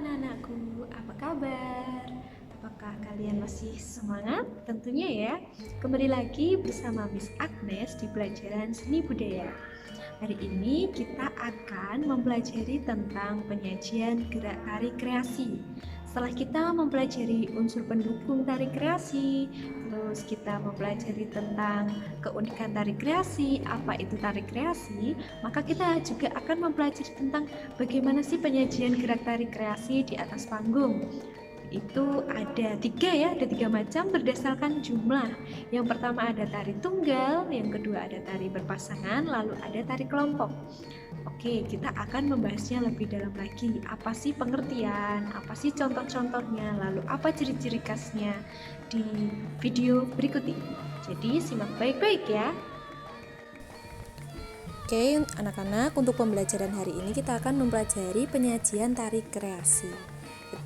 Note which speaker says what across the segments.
Speaker 1: anak-anakku, apa kabar? Apakah kalian masih semangat? Tentunya ya. Kembali lagi bersama Miss Agnes di pelajaran seni budaya. Hari ini kita akan mempelajari tentang penyajian gerak tari kreasi. Setelah kita mempelajari unsur pendukung tari kreasi, terus kita mempelajari tentang keunikan tari kreasi, apa itu tari kreasi, maka kita juga akan mempelajari tentang bagaimana sih penyajian gerak tari kreasi di atas panggung. Itu ada tiga macam berdasarkan jumlah. Yang pertama ada tari tunggal, yang kedua ada tari berpasangan, lalu ada tari kelompok. Oke, kita akan membahasnya lebih dalam lagi. Apa sih pengertian, apa sih contoh-contohnya, lalu apa ciri-ciri khasnya di video berikut ini. Jadi simak baik-baik ya.
Speaker 2: Oke, anak-anak, untuk pembelajaran hari ini kita akan mempelajari penyajian tari kreasi.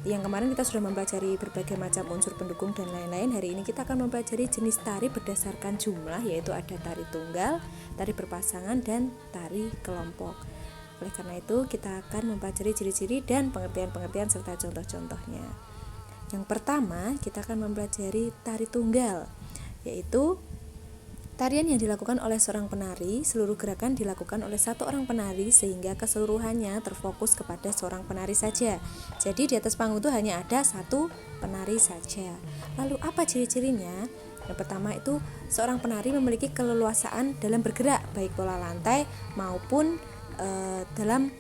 Speaker 2: Yang kemarin kita sudah mempelajari berbagai macam unsur pendukung dan lain-lain. Hari ini kita akan mempelajari jenis tari berdasarkan jumlah, yaitu ada tari tunggal, tari berpasangan, dan tari kelompok. Oleh karena itu, kita akan mempelajari ciri-ciri dan pengertian-pengertian serta contoh-contohnya. Yang pertama, kita akan mempelajari tari tunggal, yaitu tarian yang dilakukan oleh seorang penari. Seluruh gerakan dilakukan oleh satu orang penari sehingga keseluruhannya terfokus kepada seorang penari saja. Jadi di atas panggung itu hanya ada satu penari saja. Lalu apa ciri-cirinya? Yang pertama itu seorang penari memiliki keleluasaan dalam bergerak, baik pola lantai maupun dalam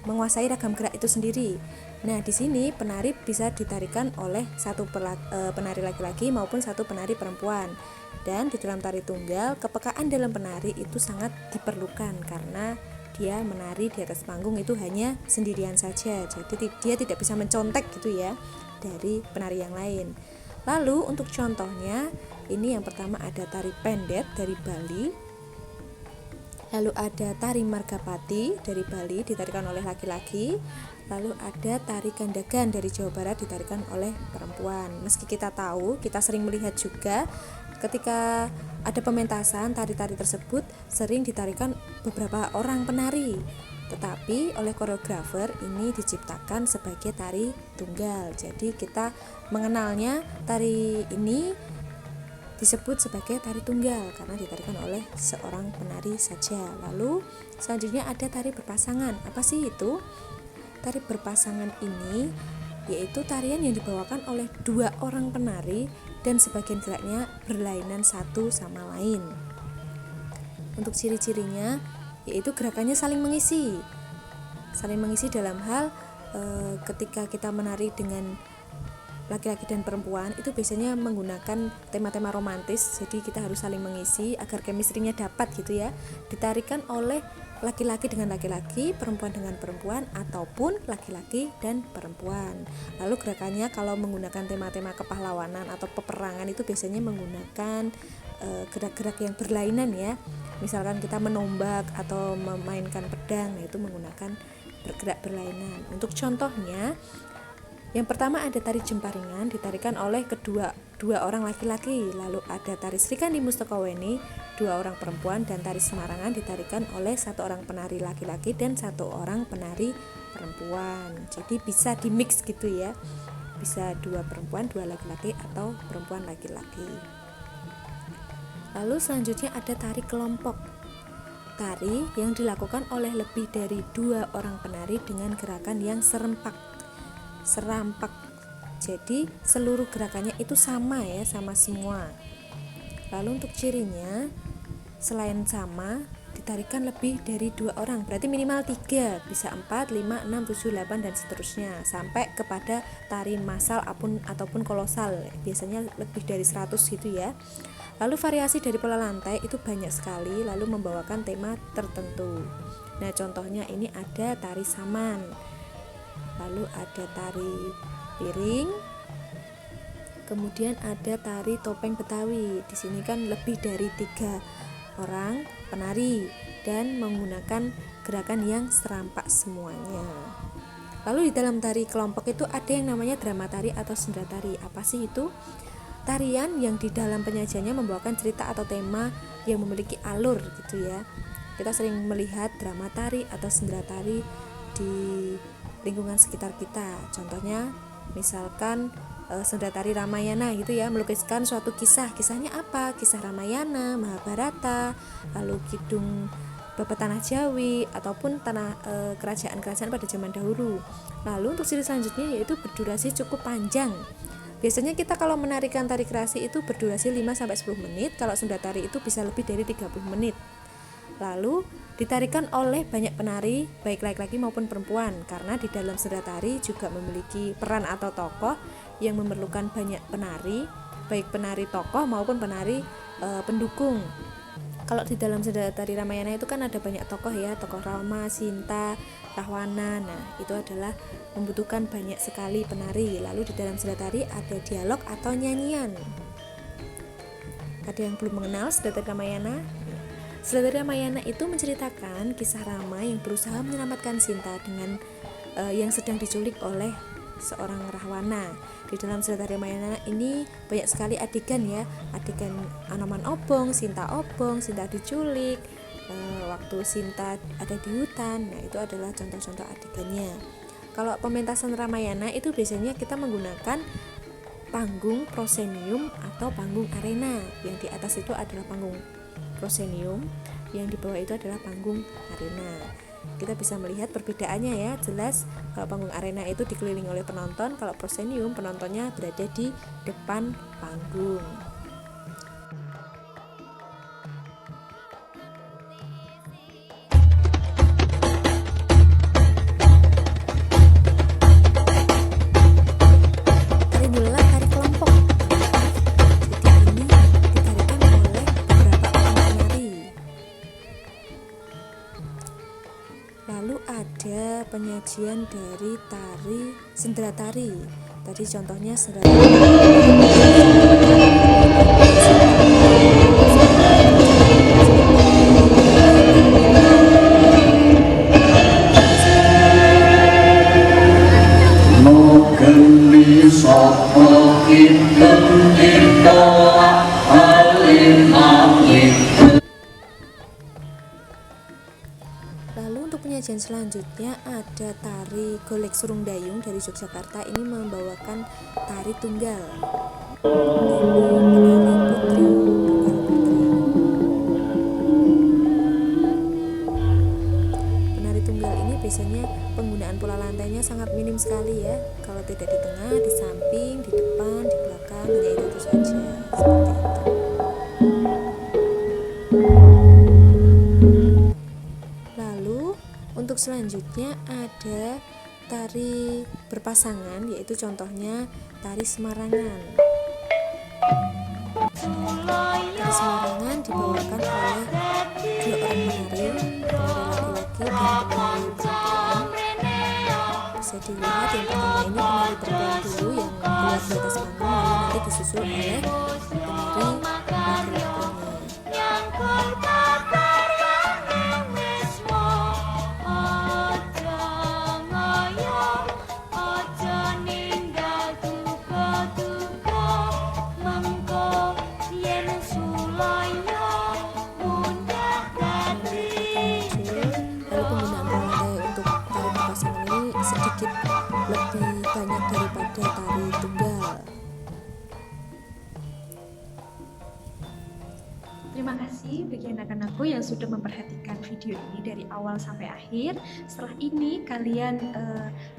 Speaker 2: menguasai ragam gerak itu sendiri. Nah, di sini penari bisa ditarikan oleh satu penari laki-laki maupun satu penari perempuan. Dan di dalam tari tunggal, kepekaan dalam penari itu sangat diperlukan karena dia menari di atas panggung itu hanya sendirian saja. Jadi dia tidak bisa mencontek gitu ya dari penari yang lain. Lalu untuk contohnya, ini yang pertama ada tari pendet dari Bali. Lalu ada tari margapati dari Bali ditarikan oleh laki-laki. Lalu ada tari gandagan dari Jawa Barat ditarikan oleh perempuan. Meski kita tahu, kita sering melihat juga ketika ada pementasan, tari-tari tersebut sering ditarikan beberapa orang penari. Tetapi oleh koreografer ini diciptakan sebagai tari tunggal. Jadi kita mengenalnya tari ini disebut sebagai tari tunggal karena ditarikan oleh seorang penari saja. Lalu selanjutnya ada tari berpasangan. Apa sih itu? Tari berpasangan ini yaitu tarian yang dibawakan oleh dua orang penari dan sebagian geraknya berlainan satu sama lain. Untuk ciri-cirinya yaitu gerakannya saling mengisi. Saling mengisi dalam hal ketika kita menari dengan laki-laki dan perempuan itu biasanya menggunakan tema-tema romantis, jadi kita harus saling mengisi agar chemistry-nya dapat gitu ya. Ditarikan oleh laki-laki dengan laki-laki, perempuan dengan perempuan, ataupun laki-laki dan perempuan. Lalu gerakannya kalau menggunakan tema-tema kepahlawanan atau peperangan itu biasanya menggunakan gerak-gerak yang berlainan ya. Misalkan kita menombak atau memainkan pedang, itu menggunakan bergerak berlainan. Untuk contohnya, yang pertama ada tari jemparingan ditarikan oleh dua orang laki-laki. Lalu ada tari Srikandi Mustakaweni, dua orang perempuan, dan tari Semarangan ditarikan oleh satu orang penari laki-laki dan satu orang penari perempuan. Jadi bisa dimix gitu ya. Bisa dua perempuan, dua laki-laki atau perempuan laki-laki. Lalu selanjutnya ada tari kelompok. Tari yang dilakukan oleh lebih dari dua orang penari dengan gerakan yang serampak. Jadi seluruh gerakannya itu sama ya, sama semua. Lalu untuk cirinya, selain sama, ditarikan lebih dari dua orang, berarti minimal 3, bisa 4, 5, 6, 7, 8 dan seterusnya sampai kepada tari massal ataupun kolosal, biasanya lebih dari 100 gitu ya. Lalu variasi dari pola lantai itu banyak sekali, lalu membawakan tema tertentu. Nah, contohnya ini ada tari saman. Lalu ada tari piring, kemudian ada tari topeng Betawi. Di sini kan lebih dari 3 orang penari dan menggunakan gerakan yang serampak semuanya. Lalu di dalam tari kelompok itu ada yang namanya drama tari atau sendera tari. Apa sih itu? Tarian yang di dalam penyajiannya membawakan cerita atau tema yang memiliki alur gitu ya. Kita sering melihat drama tari atau sendera tari di lingkungan sekitar kita. Contohnya misalkan senda tari Ramayana gitu ya, melukiskan suatu kisahnya apa, kisah Ramayana, Mahabharata, lalu Kidung Babat Tanah Jawi ataupun kerajaan-kerajaan pada zaman dahulu. Lalu untuk ciri selanjutnya yaitu berdurasi cukup panjang. Biasanya kita kalau menarikan tari kreasi itu berdurasi 5-10 menit, kalau senda tari itu bisa lebih dari 30 menit. Lalu ditarikan oleh banyak penari baik laki-laki maupun perempuan, karena di dalam senda tari juga memiliki peran atau tokoh yang memerlukan banyak penari, baik penari tokoh maupun penari pendukung. Kalau di dalam senda tari Ramayana itu kan ada banyak tokoh ya, tokoh Rama, Sinta, Rahwana. Nah, itu adalah membutuhkan banyak sekali penari. Lalu di dalam senda tari ada dialog atau nyanyian. Ada yang belum mengenal senda tari Ramayana? Senda tari Ramayana itu menceritakan kisah Rama yang berusaha menyelamatkan Sinta dengan yang sedang diculik oleh seorang Rahwana. Di dalam senda tari Ramayana ini banyak sekali adegan ya, adegan Anoman obong, Sinta diculik, waktu Sinta ada di hutan. Nah, itu adalah contoh-contoh adegannya. Kalau pementasan Ramayana itu biasanya kita menggunakan panggung prosenium atau panggung arena. Yang di atas itu adalah panggung prosenium, yang di bawah itu adalah panggung arena. Kita bisa melihat perbedaannya ya, jelas kalau panggung arena itu dikelilingi oleh penonton, kalau prosenium penontonnya berada di depan panggung. Tari Nila tari kelompok. Jadi ini ditarikan oleh beberapa orang penari. Lalu ada penyajian dari tari sendera tari. Tadi contohnya sendera tari. Lalu untuk penyajian selanjutnya ada tari Golek Surung Dayung dari Yogyakarta. Ini membawakan tari tunggal. Penari tunggal ini biasanya penggunaan pola lantainya sangat minim sekali ya. Kalau tidak di tengah, di samping, di depan, di belakang, hanya itu saja. Seperti itu. Untuk selanjutnya ada tari berpasangan, yaitu contohnya tari Semarangan. Tari Semarangan dibawakan oleh dua orang penari laki-laki dan penari perempuan. Bisa dilihat yang pertama ini penari perempuan dulu yang keluar di atas panggung, lalu nanti disusul oleh penari laki-lakinya. Sedikit lebih banyak daripada tari tunggal.
Speaker 1: Terima kasih bagi anak-anakku yang sudah memperhatikan video ini dari awal sampai akhir. Setelah ini kalian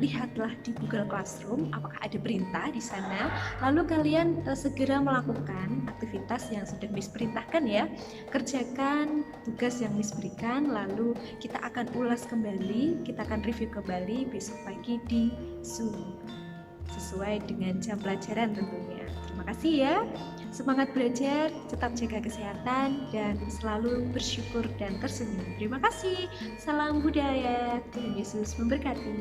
Speaker 1: lihatlah di Google Classroom apakah ada perintah di sana. Lalu kalian segera melakukan aktivitas yang sudah Miss perintahkan ya. Kerjakan tugas yang Miss berikan, lalu kita akan ulas kembali, kita akan review kembali besok pagi di Zoom sesuai dengan jam pelajaran tentunya. Terima kasih ya. Semangat belajar, tetap jaga kesehatan, dan selalu bersyukur dan tersenyum. Terima kasih. Salam budaya. Tuhan Yesus memberkati.